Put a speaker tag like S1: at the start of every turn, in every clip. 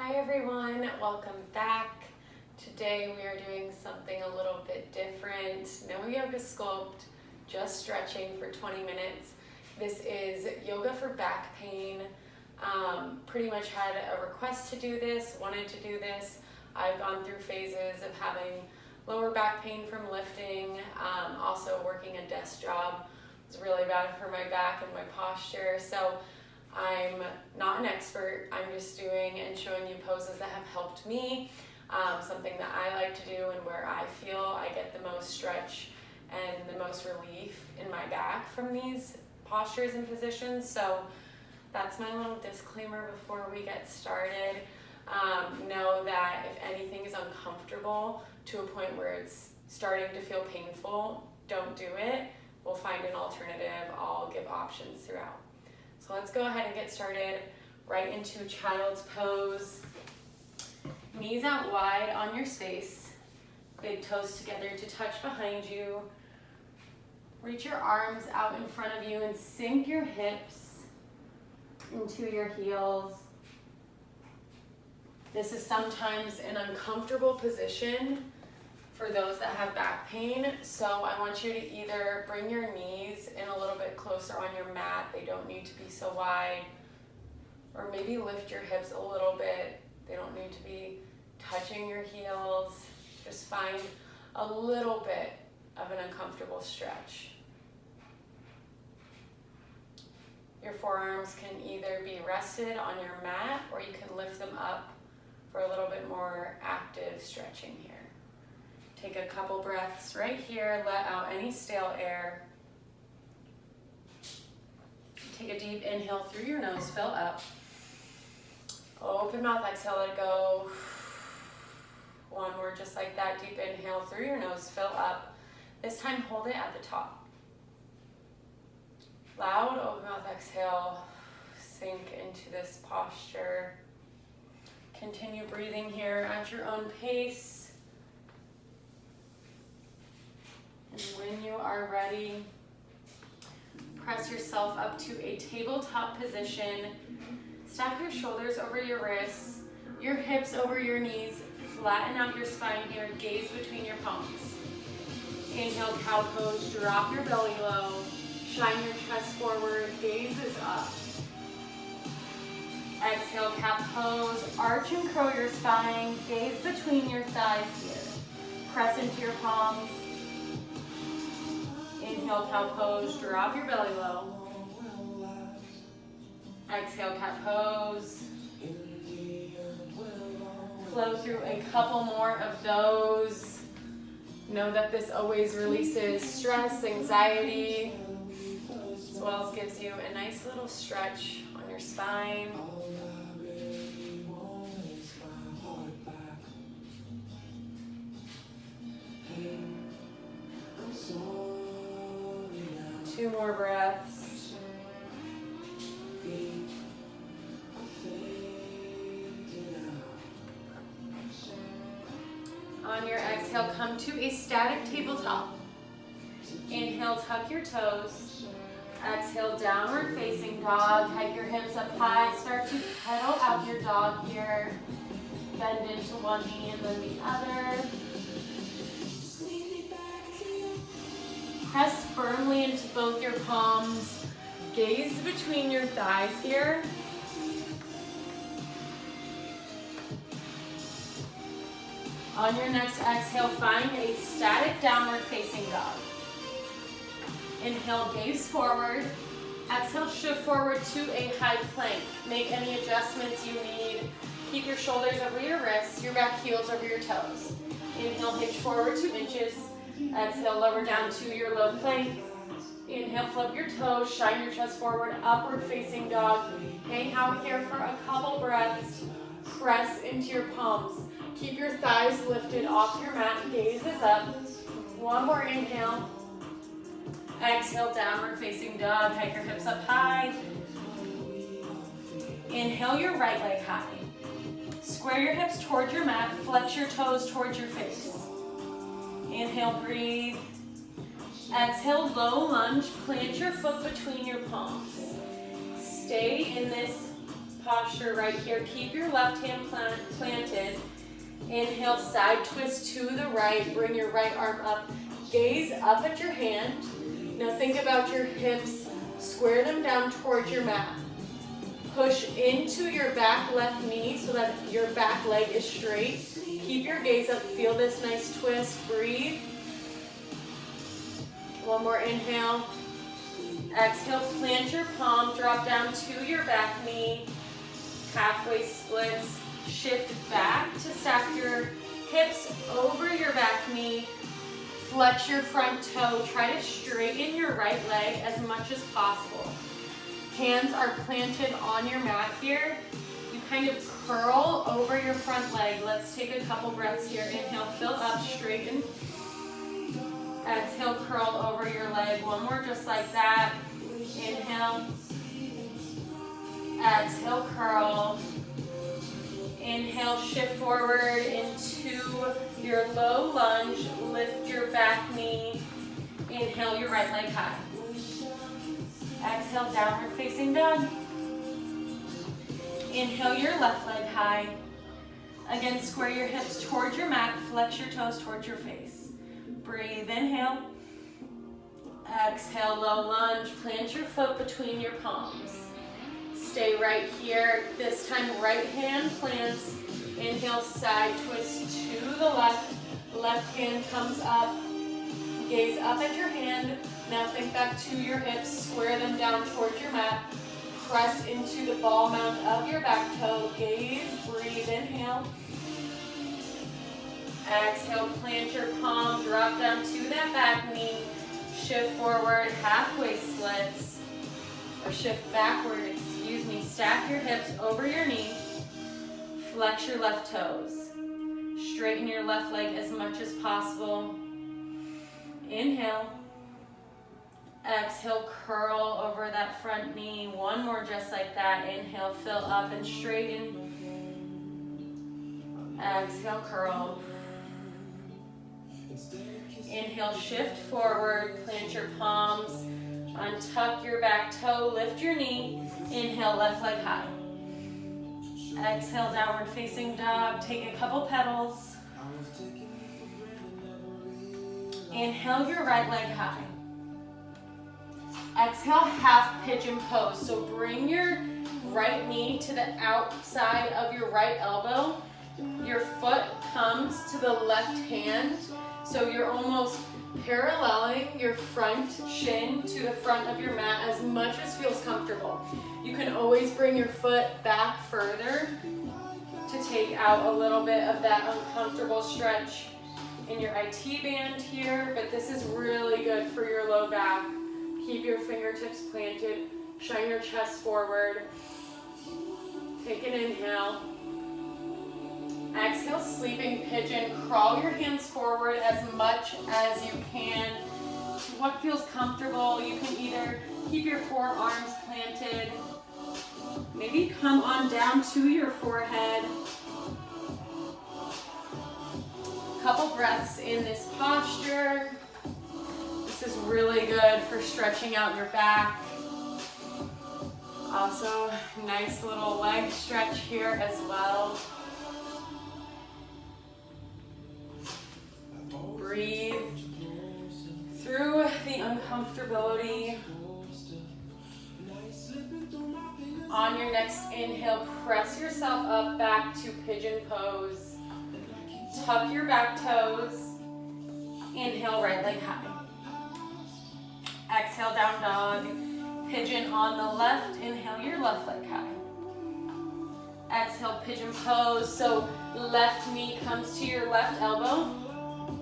S1: Hi everyone, welcome back. Today we are doing something a little bit different. No yoga sculpt, just stretching for 20 minutes. This is yoga for back pain. Pretty much had a request to do this, wanted to do this. I've gone through phases of having lower back pain from lifting, also working a desk job. It was really bad for my back and my posture. So I'm not an expert, I'm just doing and showing you poses that have helped me, something that I like to do and where I feel I get the most stretch and the most relief in my back from these postures and positions. So that's my little disclaimer before we get started. Know that if anything is uncomfortable to a point where it's starting to feel painful, don't do it. We'll find an alternative. I'll give options throughout. So let's go ahead and get started right into child's pose. Knees out wide on your space, big toes together to touch behind you. Reach your arms out in front of you and sink your hips into your heels. This is sometimes an uncomfortable position for those that have back pain, so I want you to either bring your knees in a little bit closer on your mat, they don't need to be so wide, or maybe lift your hips a little bit, they don't need to be touching your heels. Just find a little bit of an uncomfortable stretch. Your forearms can either be rested on your mat or you can lift them up for a little bit more active stretching here. Take a couple breaths right here, let out any stale air. Take a deep inhale through your nose, fill up. Open mouth, exhale, let it go. One more just like that, deep inhale through your nose, fill up. This time hold it at the top. Loud open mouth exhale, sink into this posture. Continue breathing here at your own pace. And when you are ready, press yourself up to a tabletop position. Stack your shoulders over your wrists, your hips over your knees. Flatten out your spine here, gaze between your palms. Inhale, cow pose, drop your belly low. Shine your chest forward, gaze is up. Exhale, cat pose, arch and curl your spine, gaze between your thighs here. Press into your palms. Inhale, cow pose, drop your belly low. Exhale, cat pose. Flow through a couple more of those. Know that this always releases stress, anxiety, as well as gives you a nice little stretch on your spine. Two more breaths. On your exhale, come to a static tabletop. Inhale, tuck your toes. Exhale, downward facing dog. Hike your hips up high. Start to pedal out your dog here. Bend into one knee and then the other. Press firmly into both your palms. Gaze between your thighs here. On your next exhale, find a static downward facing dog. Inhale, gaze forward. Exhale, shift forward to a high plank. Make any adjustments you need. Keep your shoulders over your wrists, your back heels over your toes. Inhale, hinge forward 2 inches. Exhale, lower down to your low plank. Inhale, flip your toes, shine your chest forward, upward facing dog. Hang out here for a couple breaths. Press into your palms. Keep your thighs lifted off your mat, gaze is up. One more inhale. Exhale, downward facing dog, hike your hips up high. Inhale your right leg high. Square your hips towards your mat, flex your toes towards your face. Inhale, breathe. Exhale, low lunge, plant your foot between your palms. Stay in this posture right here. Keep your left hand planted. Inhale, side twist to the right. Bring your right arm up. Gaze up at your hand. Now think about your hips. Square them down towards your mat. Push into your back left knee so that your back leg is straight. Keep your gaze up. Feel this nice twist. Breathe. One more inhale. Exhale, plant your palm. Drop down to your back knee. Halfway splits. Shift back to stack your hips over your back knee. Flex your front toe. Try to straighten your right leg as much as possible. Hands are planted on your mat here. You kind of curl over your front leg. Let's take a couple breaths here. Inhale, fill up, straighten. Exhale, curl over your leg. One more just like that. Inhale. Exhale, curl. Inhale, shift forward into your low lunge. Lift your back knee. Inhale, your right leg high. Exhale, downward facing dog. Inhale, your left leg high. Again, square your hips towards your mat. Flex your toes towards your face. Breathe, inhale. Exhale, low lunge. Plant your foot between your palms. Stay right here. This time, right hand plants. Inhale, side twist to the left. Left hand comes up. Gaze up at your hand. Now think back to your hips. Square them down towards your mat. Press into the ball mount of your back toe. Gaze, breathe, inhale. Exhale, plant your palm. Drop down to that back knee. Shift forward, halfway splits. Or shift backward, excuse me. Stack your hips over your knee. Flex your left toes. Straighten your left leg as much as possible. Inhale. Exhale, curl over that front knee. One more just like that. Inhale, fill up and straighten. Exhale, curl. Inhale, shift forward. Plant your palms. Untuck your back toe. Lift your knee. Inhale, left leg high. Exhale, downward facing dog. Take a couple petals. Inhale, your right leg high. Exhale, half pigeon pose. So bring your right knee to the outside of your right elbow. Your foot comes to the left hand. So you're almost paralleling your front shin to the front of your mat as much as feels comfortable. You can always bring your foot back further to take out a little bit of that uncomfortable stretch in your IT band here, but this is really good for your low back. Keep your fingertips planted, shine your chest forward. Take an inhale. Exhale, sleeping pigeon. Crawl your hands forward as much as you can to what feels comfortable. You can either keep your forearms planted, maybe come on down to your forehead. Couple breaths in this posture. This is really good for stretching out your back. Also, nice little leg stretch here as well. Breathe through the uncomfortability. On your next inhale, press yourself up back to pigeon pose. Tuck your back toes. Inhale, right leg high. Exhale, down dog. Pigeon on the left. Inhale, your left leg high. Exhale, pigeon pose. So left knee comes to your left elbow.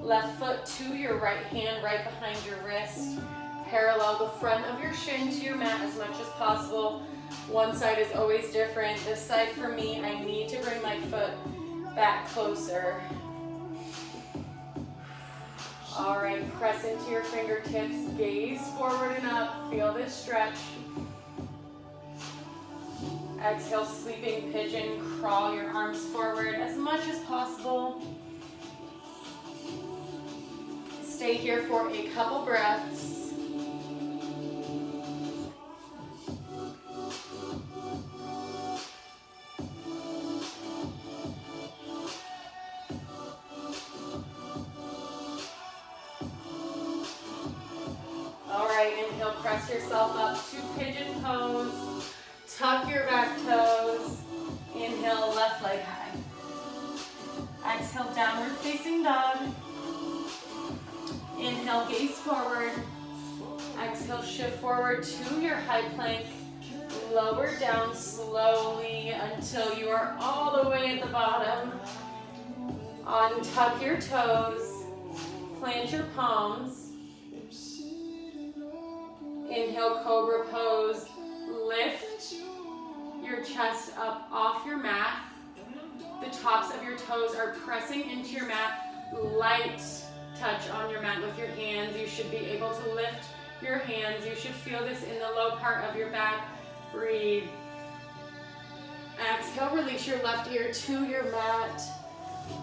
S1: Left foot to your right hand, right behind your wrist. Parallel the front of your shin to your mat as much as possible. One side is always different. This side for me, I need to bring my foot back closer. All right, press into your fingertips, gaze forward and up, feel this stretch. Exhale, sleeping pigeon, crawl your arms forward as much as possible. Stay here for a couple breaths. yourself up to pigeon pose. Tuck your back toes. Inhale, left leg high. Exhale, downward facing dog. Inhale, gaze forward. Exhale, shift forward to your high plank. Lower down slowly until you are all the way at the bottom. Untuck your toes. Plant your palms. Inhale, cobra pose. Lift your chest up off your mat. The tops of your toes are pressing into your mat. Light touch on your mat with your hands. You should be able to lift your hands. You should feel this in the low part of your back. Breathe. Exhale, release your left ear to your mat.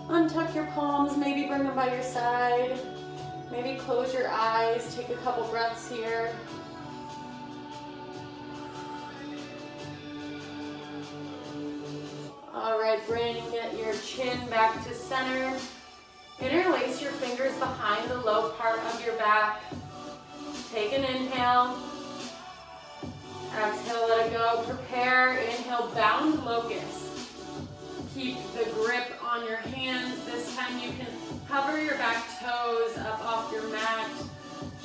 S1: Untuck your palms, maybe bring them by your side. Maybe close your eyes, take a couple breaths here. All right, bring your chin back to center. Interlace your fingers behind the low part of your back. Take an inhale. Exhale, let it go. Prepare. Inhale, bound locust. Keep the grip on your hands. This time you can hover your back toes up off your mat.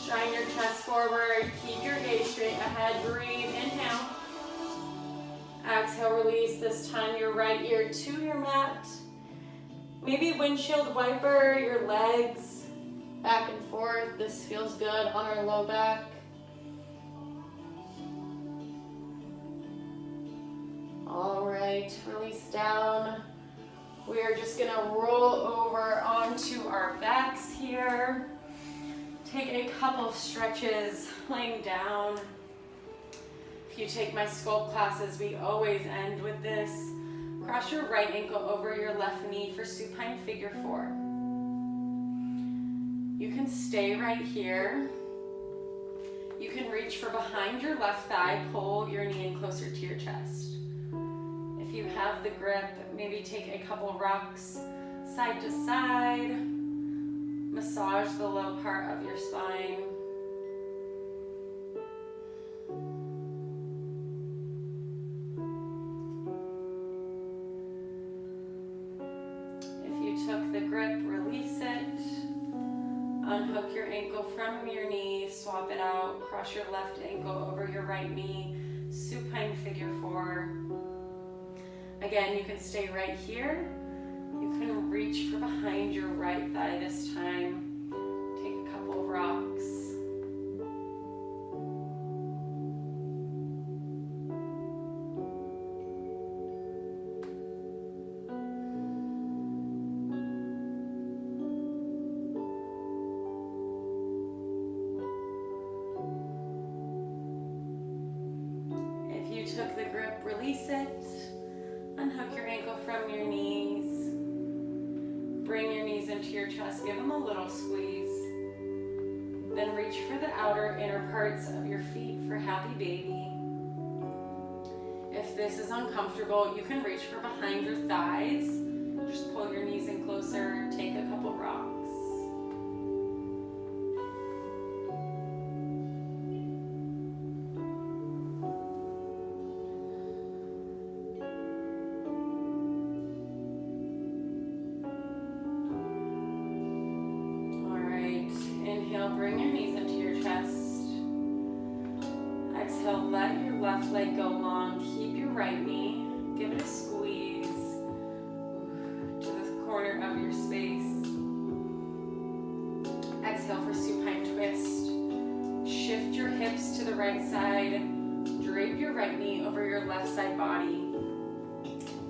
S1: Shine your chest forward. Keep your gaze straight ahead. Breathe. Inhale. Exhale, release. This time your right ear to your mat. Maybe windshield wiper your legs back and forth. This feels good on our low back. All right, release down. We are just gonna roll over onto our backs here. Take a couple of stretches laying down. If you take my sculpt classes, we always end with this. Cross your right ankle over your left knee for supine figure 4. You can stay right here. You can reach for behind your left thigh, pull your knee in closer to your chest. If you have the grip, maybe take a couple rocks side to side. Massage the low part of your spine. If you took the grip, release it. Unhook your ankle from your knee, swap it out, cross your left ankle over your right knee, supine figure 4. Again, you can stay right here. You can reach for behind your right thigh this time. Take a couple of rocks. If you took the grip, release it. Unhook your ankle from your knees. Bring your knees into your chest. Give them a little squeeze. Then reach for the outer inner parts of your feet for happy baby. If this is uncomfortable, you can reach for behind your thighs. Just pull your knees in closer. Take a couple rocks. Inhale, bring your knees into your chest. Exhale, let your left leg go long. Keep your right knee. Give it a squeeze to the corner of your space. Exhale for supine twist. Shift your hips to the right side. Drape your right knee over your left side body.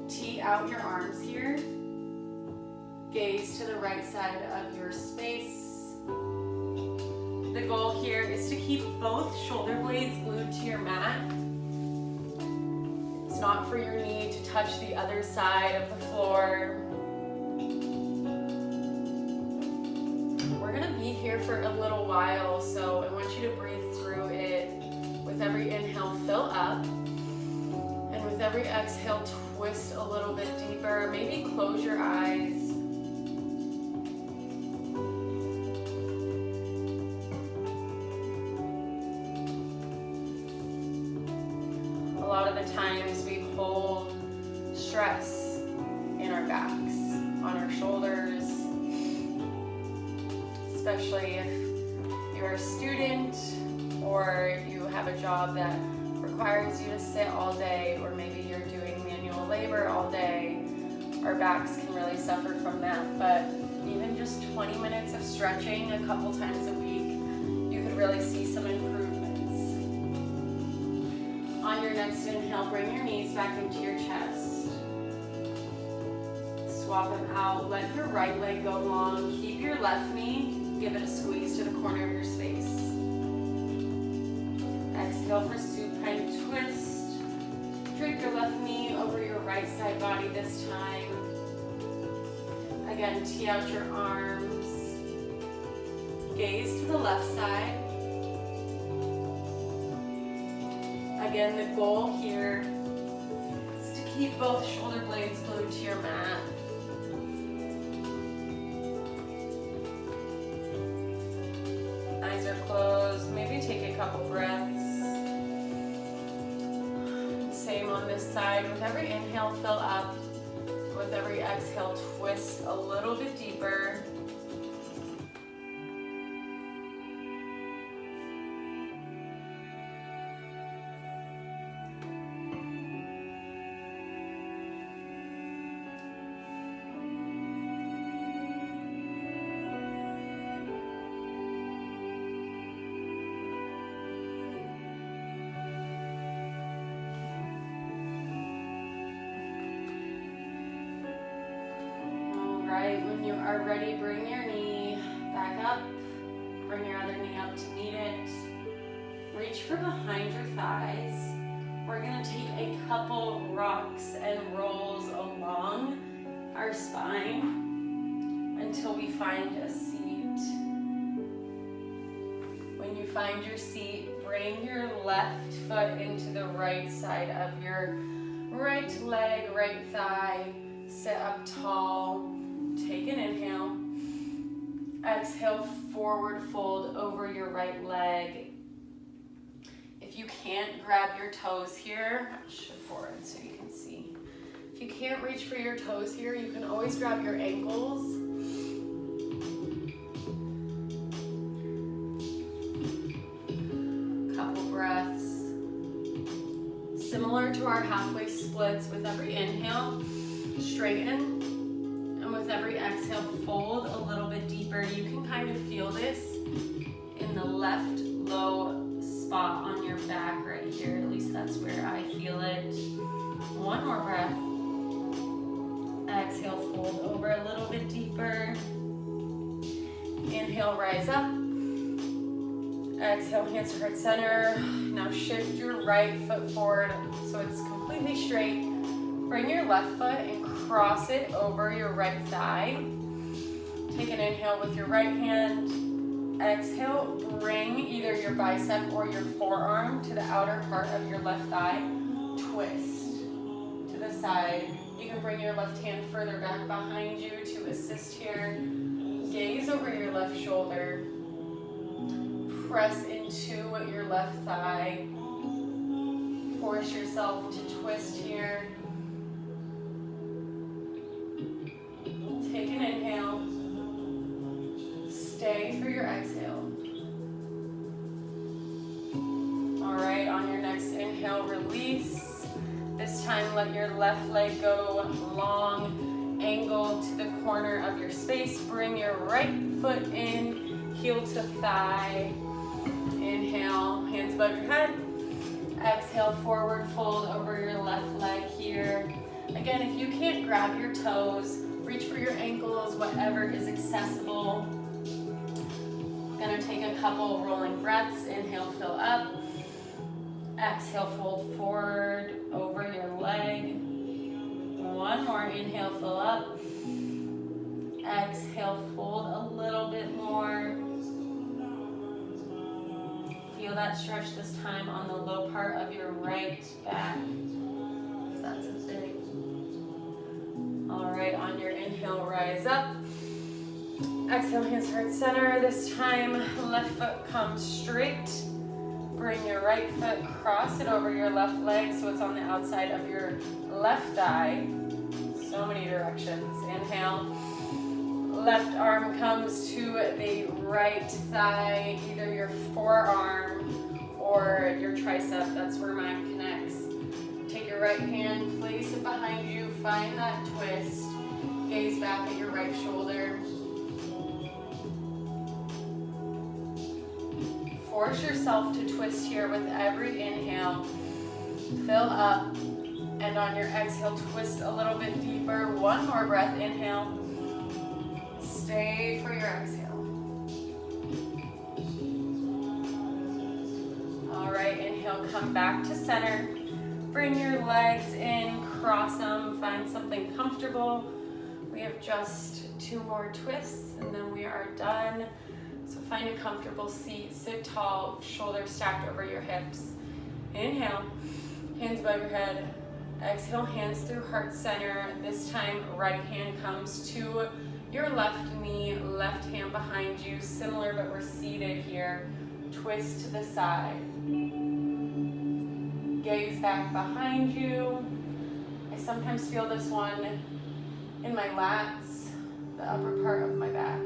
S1: Tee out your arms here. Gaze to the right side of your space. The goal here is to keep both shoulder blades glued to your mat. It's not for your knee to touch the other side of the floor. We're gonna be here for a little while, so I want you to breathe through it. With every inhale, fill up. And with every exhale, twist a little bit deeper. Maybe close your eyes. of times we hold stress in our backs, on our shoulders, especially if you're a student or you have a job that requires you to sit all day, or maybe you're doing manual labor all day. Our backs can really suffer from that, but even just 20 minutes of stretching a couple times a week, you could really see some improvements. On your next inhale, bring your knees back into your chest. Swap them out. Let your right leg go long. Keep your left knee. Give it a squeeze to the corner of your space. Exhale for supine twist. Drape your left knee over your right side body this time. Again, tee out your arms. Gaze to the left side. Again, the goal here is to keep both shoulder blades glued to your mat. Eyes are closed. Maybe take a couple breaths. Same on this side. With every inhale, fill up. With every exhale, twist a little bit deeper. Right, when you are ready, bring your knee back up. Bring your other knee up to meet it. Reach for behind your thighs. We're going to take a couple rocks and rolls along our spine until we find a seat. When you find your seat, bring your left foot into the right side of your right leg, right thigh. Sit up tall. Take an inhale. Exhale, forward fold over your right leg. If you can't grab your toes here, shift forward so you can see. If you can't reach for your toes here, you can always grab your ankles. Couple breaths. Similar to our halfway splits, with every inhale, straighten. With every exhale, fold a little bit deeper. You can kind of feel this in the left low spot on your back right here. At least that's where I feel it. One more breath. Exhale, fold over a little bit deeper. Inhale, rise up. Exhale, hands to heart center. Now shift your right foot forward so it's completely straight. Bring your left foot and cross it over your right thigh. Take an inhale with your right hand. Exhale, bring either your bicep or your forearm to the outer part of your left thigh. Twist to the side. You can bring your left hand further back behind you to assist here. Gaze over your left shoulder. Press into your left thigh. Force yourself to twist here. Take an inhale. Stay for your exhale. All right, on your next inhale, release. This time, let your left leg go long, angle to the corner of your space. Bring your right foot in, heel to thigh. Inhale, hands above your head. Exhale, forward fold over your left leg here. Again, if you can't grab your toes, reach for your ankles, whatever is accessible. Gonna take a couple rolling breaths. Inhale, fill up. Exhale, fold forward over your leg. One more, inhale, fill up. Exhale, fold a little bit more. Feel that stretch this time on the low part of your right back, if that's a thing. All right, on your inhale, rise up. Exhale, hands to heart center. This time, left foot comes straight. Bring your right foot, cross it over your left leg so it's on the outside of your left thigh. So many directions. Inhale. Left arm comes to the right thigh, either your forearm or your tricep. That's where mine connects. Take your right hand, place it behind you, find that twist. Gaze back at your right shoulder. Force yourself to twist here with every inhale. Fill up, and on your exhale, twist a little bit deeper. One more breath, inhale. Stay for your exhale. All right, inhale, come back to center. Bring your legs in, cross them, find something comfortable. We have just 2 more twists, and then we are done. So find a comfortable seat, sit tall, shoulders stacked over your hips. Inhale, hands above your head. Exhale, hands through heart center. This time, right hand comes to your left knee, left hand behind you. Similar, but we're seated here. Twist to the side. Gaze back behind you. I sometimes feel this one in my lats, the upper part of my back.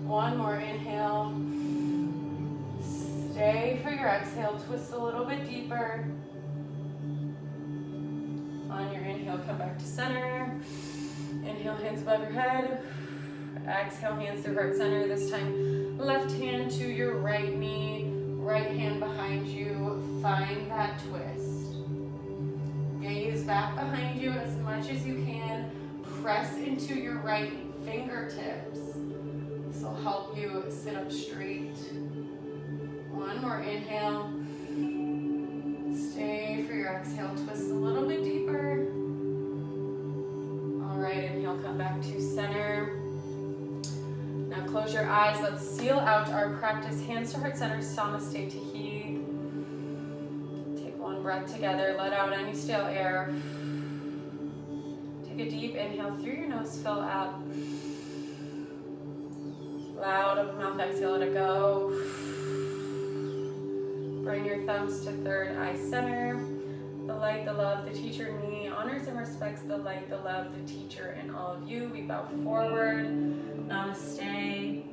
S1: One more inhale. Stay for your exhale. Twist a little bit deeper. On your inhale, come back to center. Inhale, hands above your head. Exhale, hands through heart center. This time, left hand to your right knee, right hand behind you. Find that twist. Gaze back behind you as much as you can. Press into your right fingertips. This will help you sit up straight. One more inhale. Stay for your exhale. Twist a little bit deeper. All right, inhale, come back to center. Now close your eyes. Let's seal out our practice. Hands to heart center, Namaste Tahi. Take one breath together. Let out any stale air. Take a deep inhale through your nose. Fill out. Loud open mouth exhale, let it go. Bring your thumbs to third eye center. The light, the love, the teacher in me honors and respects the light, the love, the teacher in all of you. We bow forward. Namaste.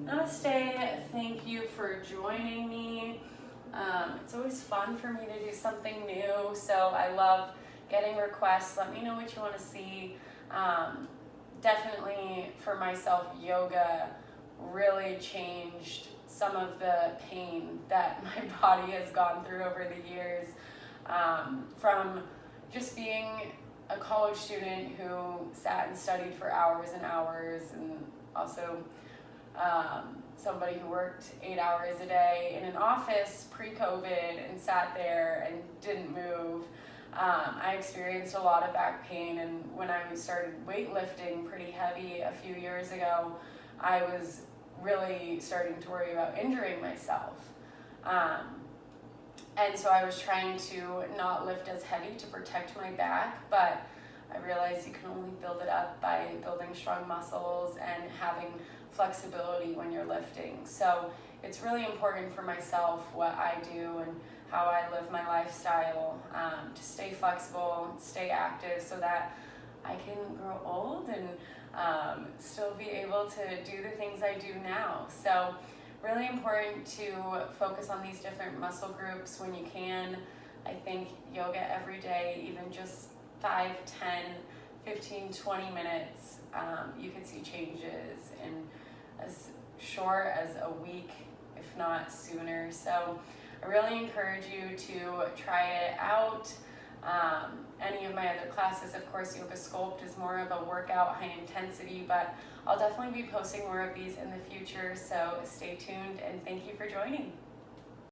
S1: Namaste. Thank you for joining me. It's always fun for me to do something new, so I love getting requests. Let me know what you want to see. Definitely for myself, yoga really changed some of the pain that my body has gone through over the years, from just being a college student who sat and studied for hours and hours, and also somebody who worked 8 hours a day in an office pre-COVID and sat there and didn't move. I experienced a lot of back pain, and when I started weightlifting pretty heavy a few years ago, I was really starting to worry about injuring myself. And so I was trying to not lift as heavy to protect my back, but I realized you can only build it up by building strong muscles and having flexibility when you're lifting. So it's really important for myself what I do and how I live my lifestyle, to stay flexible, stay active, so that I can grow old and still be able to do the things I do now. So really important to focus on these different muscle groups when you can. I think yoga every day, even just 5, 10, 15, 20 minutes, you can see changes in as short as a week, if not sooner. So I really encourage you to try it out. Any of my other classes, of course, Yoga Sculpt is more of a workout, high intensity, but I'll definitely be posting more of these in the future, so stay tuned and thank you for joining.